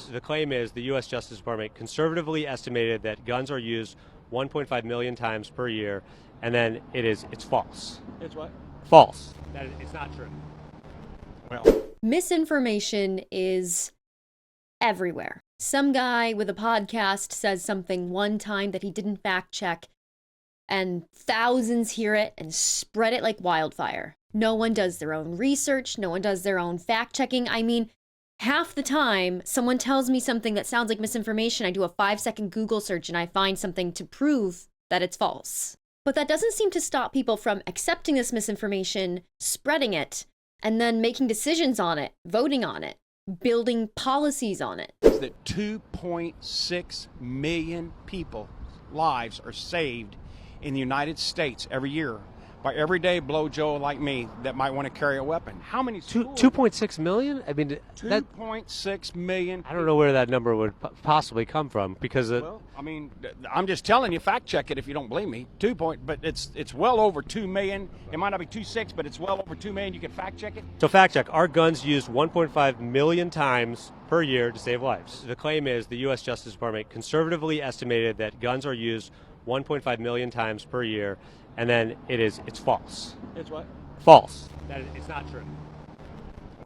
lives. The claim is the U.S. Justice Department conservatively estimated that guns are used 1.5 million times per year, and then it's false. It's what? False. It's not true. Well, misinformation is everywhere. Some guy with a podcast says something one time that he didn't fact check, and thousands hear it and spread it like wildfire. No one does their own research. No one does their own fact checking. I mean, half the time someone tells me something that sounds like misinformation, I do a 5-second Google search and I find something to prove that it's false. But that doesn't seem to stop people from accepting this misinformation, spreading it, and then making decisions on it, voting on it, building policies on it. is that 2.6 million people lives are saved in the United States every year by everyday blow Joe like me that might want to carry a weapon. How many schools? 2.6 million? I mean, 2.6 million. I don't know where that number would possibly come from because Well, I mean, I'm just telling you, fact check it if you don't believe me. But it's well over 2 million. It might not be 2.6, but it's well over 2 million. You can fact check it. So fact check, are guns used 1.5 million times per year to save lives? The claim is the U.S. Justice Department conservatively estimated that guns are used 1.5 million times per year, and then it's false. It's what? False. It's not true.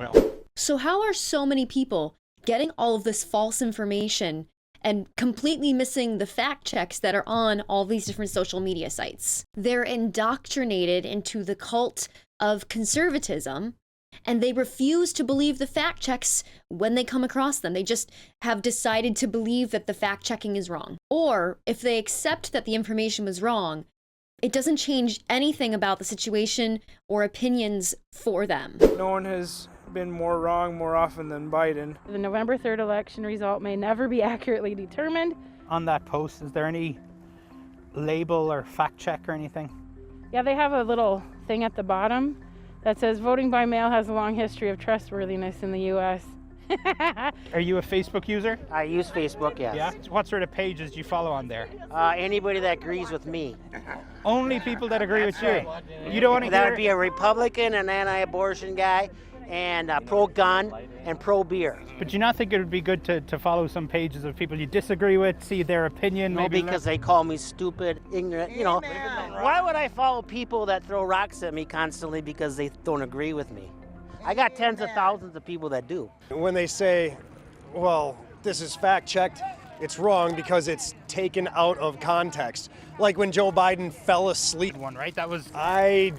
Well, So how are so many people getting all of this false information and completely missing the fact checks that are on all these different social media sites? They're indoctrinated into the cult of conservatism, and they refuse to believe the fact checks when they come across them. They just have decided to believe that the fact checking is wrong. Or if they accept that the information was wrong, it doesn't change anything about the situation or opinions for them. No one has been more wrong more often than Biden. The November 3rd election result may never be accurately determined. On that post, is there any label or fact check or anything? Yeah, they have a little thing at the bottom that says voting by mail has a long history of trustworthiness in the U.S. Are you a Facebook user? I use Facebook, yes. Yeah. What sort of pages do you follow on there? Anybody that agrees with me. Only people that agree with you. You don't want to That hear... would be a Republican, an anti-abortion guy, and pro-gun, and pro-beer. But do you not think it would be good to follow some pages of people you disagree with, see their opinion? No, maybe because they call me stupid, ignorant, you know. Why would I follow people that throw rocks at me constantly because they don't agree with me? I got tens of thousands of people that do. When they say, well, this is fact checked, it's wrong because it's taken out of context. Like when Joe Biden fell asleep. one, right? That was... I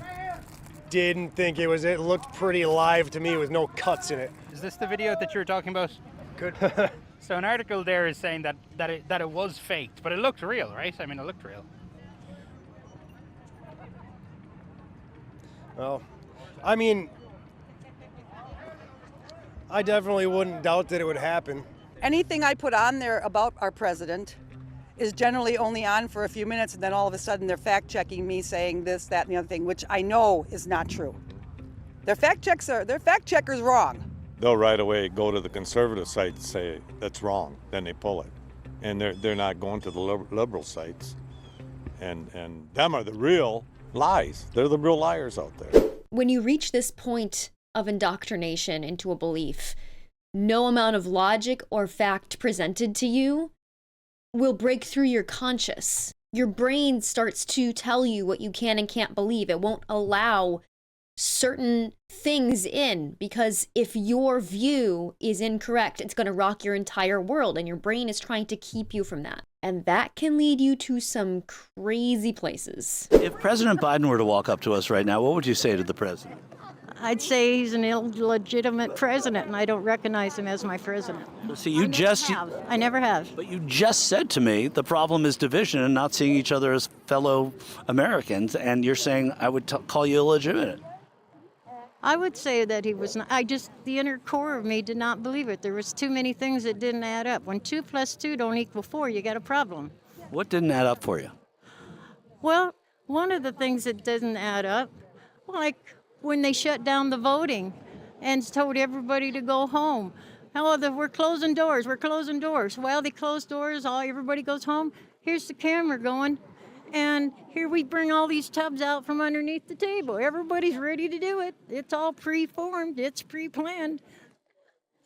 didn't think it was. It looked pretty live to me with no cuts in it. Is this the video that you were talking about? Good. So an article there is saying that it was faked, but it looked real, right? I mean, it looked real. Well, I mean, I definitely wouldn't doubt that it would happen. Anything I put on there about our president is generally only on for a few minutes, and then all of a sudden they're fact-checking me saying this, that, and the other thing, which I know is not true. Their fact checkers wrong. They'll right away go to the conservative site and say that's wrong, then they pull it. And they're not going to the liberal sites. And them are the real lies. They're the real liars out there. When you reach this point of indoctrination into a belief, no amount of logic or fact presented to you will break through your conscious. Your brain starts to tell you what you can and can't believe. It won't allow certain things in, because if your view is incorrect, it's going to rock your entire world, and your brain is trying to keep you from that. And that can lead you to some crazy places. If President Biden were to walk up to us right now, what would you say to the president? I'd say he's an illegitimate president, and I don't recognize him as my president. See, I never have. But you just said to me the problem is division and not seeing each other as fellow Americans, and you're saying I would call you illegitimate. I would say that he was not. The inner core of me did not believe it. There was too many things that didn't add up. When 2 + 2 don't equal 4, you got a problem. What didn't add up for you? Well, one of the things that didn't add up, like when they shut down the voting and told everybody to go home. We're closing doors, we're closing doors. Well, they close doors, everybody goes home. Here's the camera going, and here we bring all these tubs out from underneath the table. Everybody's ready to do it. It's all pre-formed, it's pre-planned.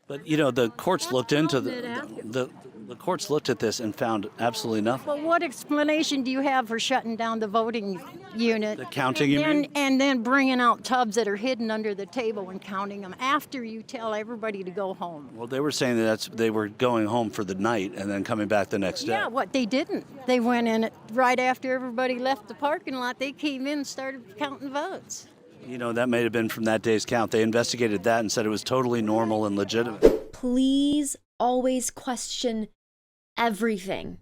But you know, the courts looked into the courts looked at this and found absolutely nothing. Well, what explanation do you have for shutting down the voting unit? The counting, you mean? And then bringing out tubs that are hidden under the table and counting them after you tell everybody to go home. Well, they were saying that they were going home for the night and then coming back the next day. Yeah, what they didn't. They went in right after everybody left the parking lot. They came in and started counting votes. You know, that may have been from that day's count. They investigated that and said it was totally normal and legitimate. Please always question everything.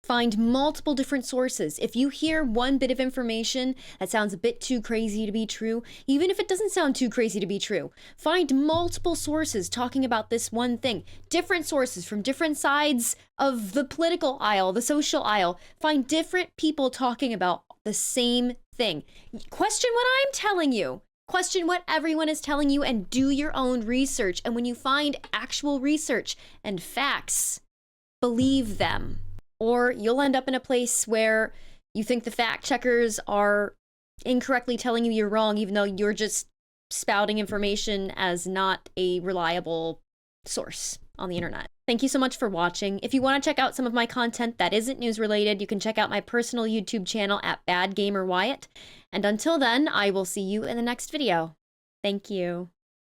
Find multiple different sources. If you hear one bit of information that sounds a bit too crazy to be true, even if it doesn't sound too crazy to be true, find multiple sources talking about this one thing. Different sources from different sides of the political aisle, the social aisle. Find different people talking about the same thing. Question what I'm telling you. Question what everyone is telling you and do your own research. And when you find actual research and facts, believe them. Or you'll end up in a place where you think the fact checkers are incorrectly telling you you're wrong, even though you're just spouting information as not a reliable source on the internet. Thank you so much for watching. If you want to check out some of my content that isn't news related, you can check out my personal YouTube channel at Bad Gamer Wyatt. And until then, I will see you in the next video. Thank you.